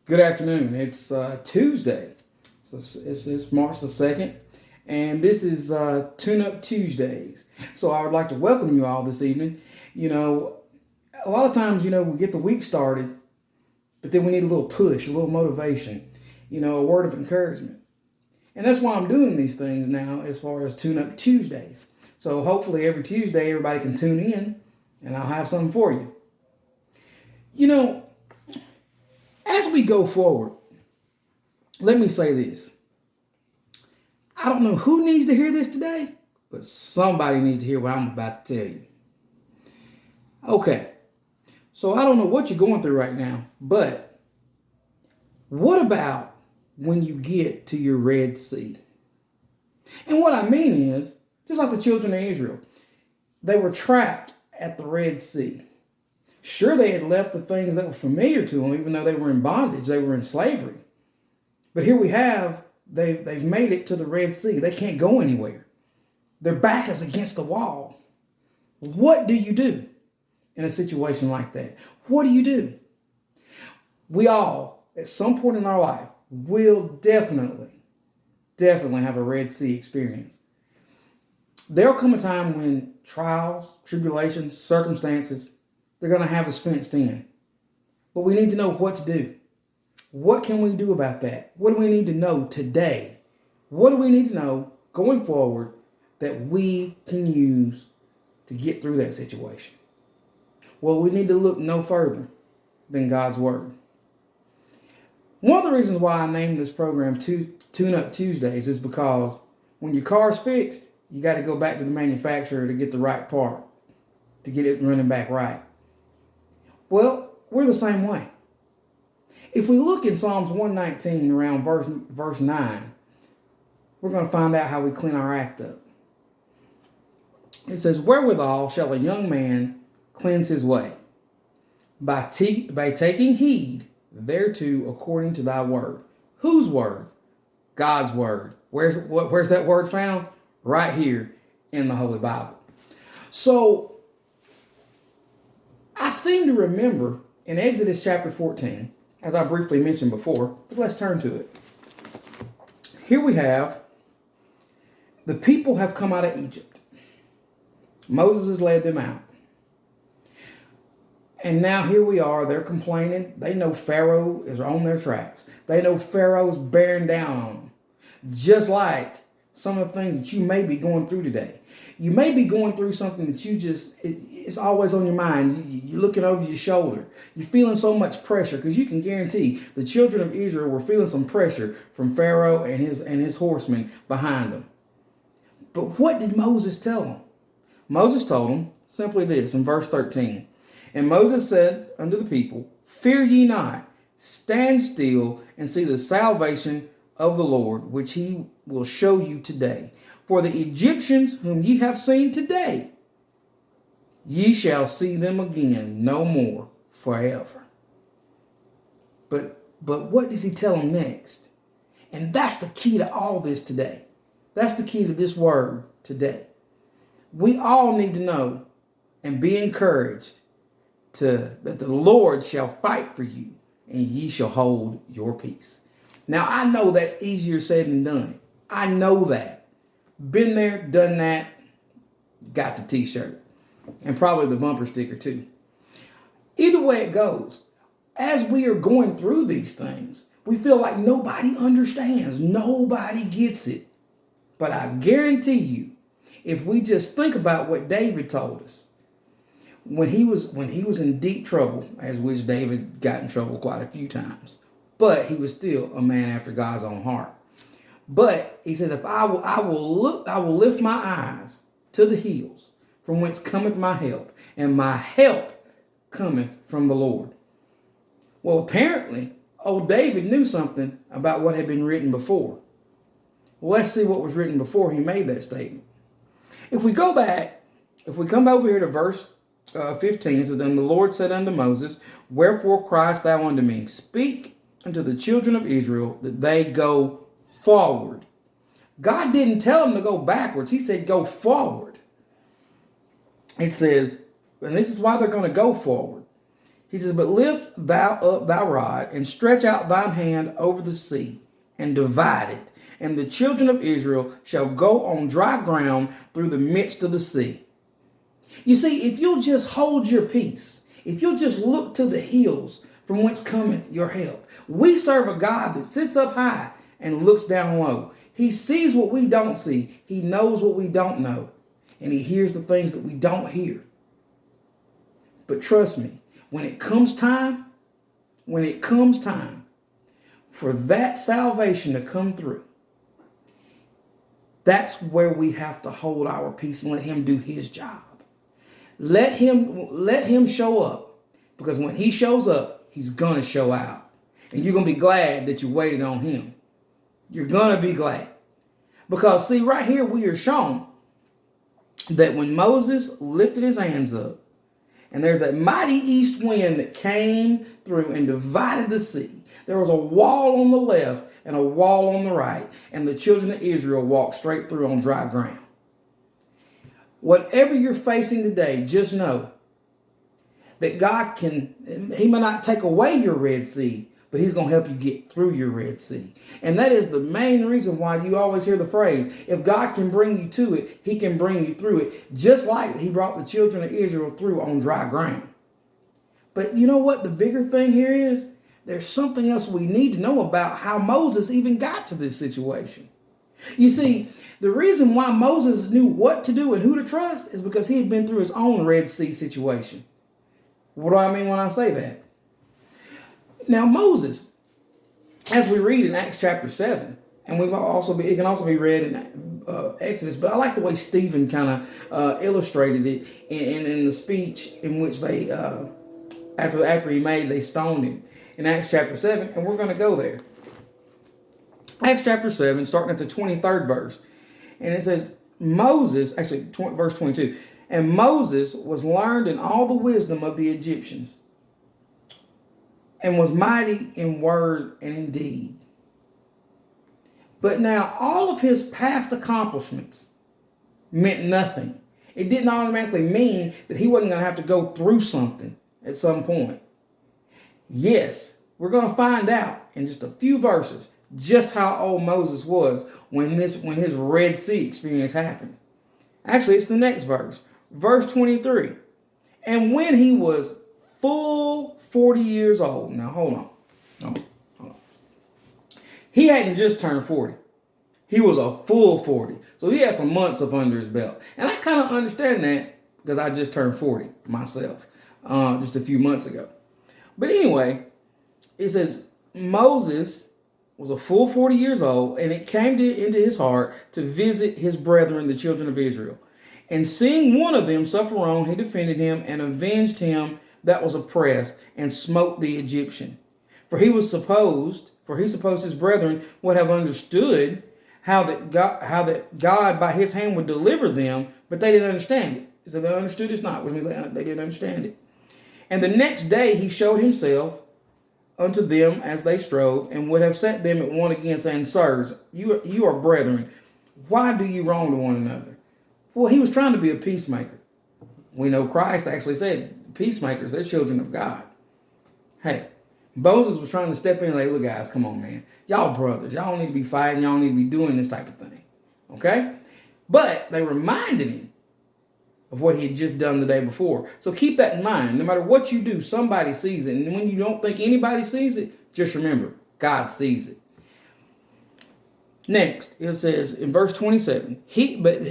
Good afternoon. It's Tuesday. It's March the 2nd, and this is Tune Up Tuesdays. So I would like to welcome you all this evening. You know, a lot of times, we get the week started, but then we need a little push, a little motivation, a word of encouragement. And that's why I'm doing these things now as far as Tune Up Tuesdays. So hopefully every Tuesday, everybody can tune in, and I'll have something for you. You know, as we go forward, let me say this. I don't know who needs to hear this today, but somebody needs to hear what I'm about to tell you. Okay, so I don't know what you're going through right now, but what about when you get to your Red Sea? And what I mean is, just like the children of Israel, they were trapped at the Red Sea. Sure, they had left the things that were familiar to them, even though they were in bondage, they were in slavery. But here we have, they've made it to the Red Sea. They can't go anywhere. Their back is against the wall. What do you do in a situation like that? What do you do? We all, at some point in our life, will definitely have a Red Sea experience. There'll come a time when trials, tribulations, circumstances, they're going to have us fenced in. But we need to know what to do. What can we do about that? What do we need to know today? What do we need to know going forward that we can use to get through that situation? Well, we need to look no further than God's Word. One of the reasons why I named this program Tune Up Tuesdays is because when your car's fixed, you got to go back to the manufacturer to get the right part, to get it running back right. Well, we're the same way. If we look in Psalms 119 around verse 9, we're going to find out how we clean our act up. It says, "Wherewithal shall a young man cleanse his way? By taking heed thereto according to thy word." Whose word? God's word. Where's that word found? Right here in the Holy Bible. So, I seem to remember in Exodus chapter 14, as I briefly mentioned before, but let's turn to it. Here we have, the people have come out of Egypt. Moses has led them out. And now here we are, they're complaining. They know Pharaoh is on their tracks. They know Pharaoh's bearing down on them. Just like some of the things that you may be going through today. You may be going through something that it's always on your mind. You're looking over your shoulder. You're feeling so much pressure because you can guarantee the children of Israel were feeling some pressure from Pharaoh and his horsemen behind them. But what did Moses tell them? Moses told them simply this in verse 13. "And Moses said unto the people, Fear ye not, stand still and see the salvation of the Lord, which he will show you today. For the Egyptians whom ye have seen today, ye shall see them again no more forever." But what does he tell them next? And that's the key to all this today. That's the key to this word today. We all need to know and be encouraged that the Lord shall fight for you and ye shall hold your peace. Now, I know that's easier said than done. I know that. Been there, done that, got the t-shirt. And probably the bumper sticker too. Either way it goes, as we are going through these things, we feel like nobody understands. Nobody gets it. But I guarantee you, if we just think about what David told us, when he was in deep trouble, as which David got in trouble quite a few times, but he was still a man after God's own heart. But he says, "If I will lift my eyes to the hills, from whence cometh my help, and my help cometh from the Lord." Well, apparently, old David knew something about what had been written before. Well, let's see what was written before he made that statement. If we come over here to verse 15, it says, "And the Lord said unto Moses, Wherefore criest thou unto me? Speak unto the children of Israel that they go forward." God didn't tell them to go backwards. He said go forward. It says, and this is why they're going to go forward. He says, but lift thou up thy rod and stretch out thine hand over the sea and divide it. And the children of Israel shall go on dry ground through the midst of the sea. You see, if you'll just hold your peace, if you'll just look to the hills from whence cometh your help. We serve a God that sits up high and looks down low. He sees what we don't see. He knows what we don't know. And he hears the things that we don't hear. But trust me, when it comes time for that salvation to come through, that's where we have to hold our peace and let him do his job. Let him show up, because when he shows up, he's going to show out. And you're going to be glad that you waited on him. You're going to be glad. Because see, right here we are shown that when Moses lifted his hands up, and there's that mighty east wind that came through and divided the sea. There was a wall on the left and a wall on the right, and the children of Israel walked straight through on dry ground. Whatever you're facing today, just know that God he may not take away your Red Sea, but he's going to help you get through your Red Sea. And that is the main reason why you always hear the phrase, if God can bring you to it, he can bring you through it, just like he brought the children of Israel through on dry ground. But you know what the bigger thing here is? There's something else we need to know about how Moses even got to this situation. You see, the reason why Moses knew what to do and who to trust is because he had been through his own Red Sea situation. What do I mean when I say that? Now, Moses, as we read in Acts chapter 7, and it can also be read in Exodus, but I like the way Stephen kind of illustrated it in the speech in which they, after they stoned him in Acts chapter 7, and we're going to go there. Acts chapter 7, starting at the 23rd verse, and it says, verse 22, and Moses was learned in all the wisdom of the Egyptians, and was mighty in word and in deed. But now all of his past accomplishments meant nothing. It didn't automatically mean that he wasn't going to have to go through something at some point. Yes, we're going to find out in just a few verses just how old Moses was when his Red Sea experience happened. Actually, it's the next verse. Verse 23. And when he was full 40 years old. Now, hold on. He hadn't just turned 40. He was a full 40. So he had some months up under his belt. And I kind of understand that because I just turned 40 myself just a few months ago. But anyway, it says Moses was a full 40 years old, and it came into his heart to visit his brethren, the children of Israel. And seeing one of them suffer wrong, he defended him and avenged him that was oppressed, and smote the Egyptian. For he supposed his brethren would have understood how that God by his hand would deliver them, but they didn't understand it. So they understood it's not, which means they didn't understand it. And the next day he showed himself unto them as they strove, and would have set them at one again, saying, Sirs, you are brethren. Why do you wrong to one another? Well, he was trying to be a peacemaker. We know Christ actually said, peacemakers, they're children of God. Hey, Moses was trying to step in and like, look, guys, come on, man. Y'all brothers. Y'all don't need to be fighting. Y'all don't need to be doing this type of thing. Okay? But they reminded him of what he had just done the day before. So keep that in mind. No matter what you do, somebody sees it. And when you don't think anybody sees it, just remember, God sees it. Next, it says in verse 27, he that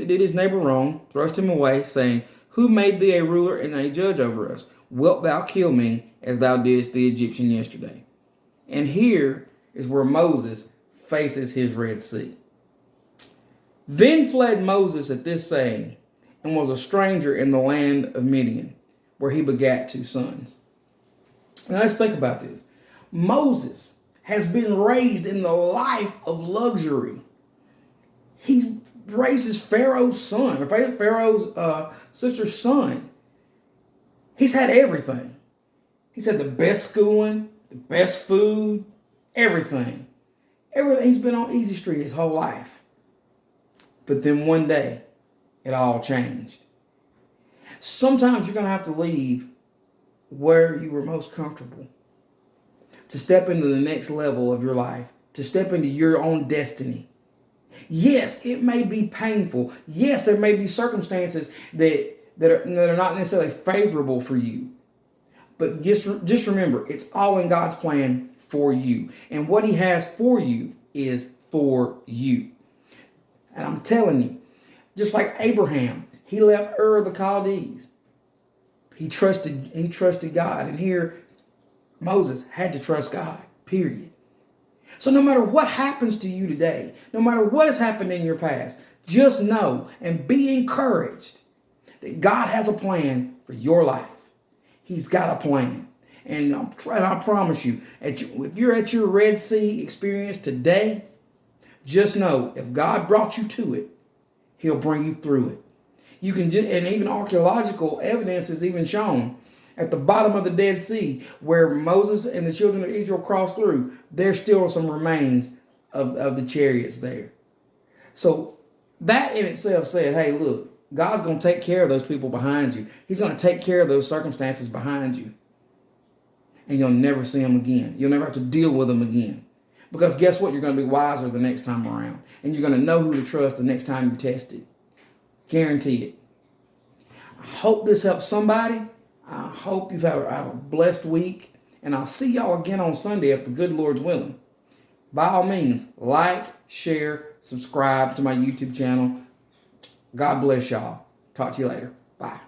did his neighbor wrong thrust him away, saying, Who made thee a ruler and a judge over us? Wilt thou kill me as thou didst the Egyptian yesterday? And here is where Moses faces his Red Sea. Then fled Moses at this saying, and was a stranger in the land of Midian, where he begat 2 sons. Now let's think about this. Moses has been raised in the life of luxury. He raises Pharaoh's son, or Pharaoh's sister's son. He's had everything. He's had the best schooling, the best food, everything. He's been on easy street his whole life. But then one day, it all changed. Sometimes you're going to have to leave where you were most comfortable, to step into the next level of your life, to step into your own destiny. Yes, it may be painful. Yes, there may be circumstances that are not necessarily favorable for you. But just remember, it's all in God's plan for you. And what he has for you is for you. And I'm telling you, just like Abraham, he left Ur of the Chaldees. He trusted God. And here Moses had to trust God, period. So no matter what happens to you today, no matter what has happened in your past, just know and be encouraged that God has a plan for your life. He's got a plan. And I promise you, if you're at your Red Sea experience today, just know if God brought you to it, he'll bring you through it. You can and even archaeological evidence is even shown at the bottom of the Dead Sea where Moses and the children of Israel crossed through. There's still some remains of the chariots there. So that in itself said, hey, look, God's going to take care of those people behind you. He's going to take care of those circumstances behind you. And you'll never see them again. You'll never have to deal with them again. Because guess what? You're going to be wiser the next time around. And you're going to know who to trust the next time you test it. Guarantee it. I hope this helps somebody. I hope you've had a blessed week. And I'll see y'all again on Sunday if the good Lord's willing. By all means, like, share, subscribe to my YouTube channel. God bless y'all. Talk to you later. Bye.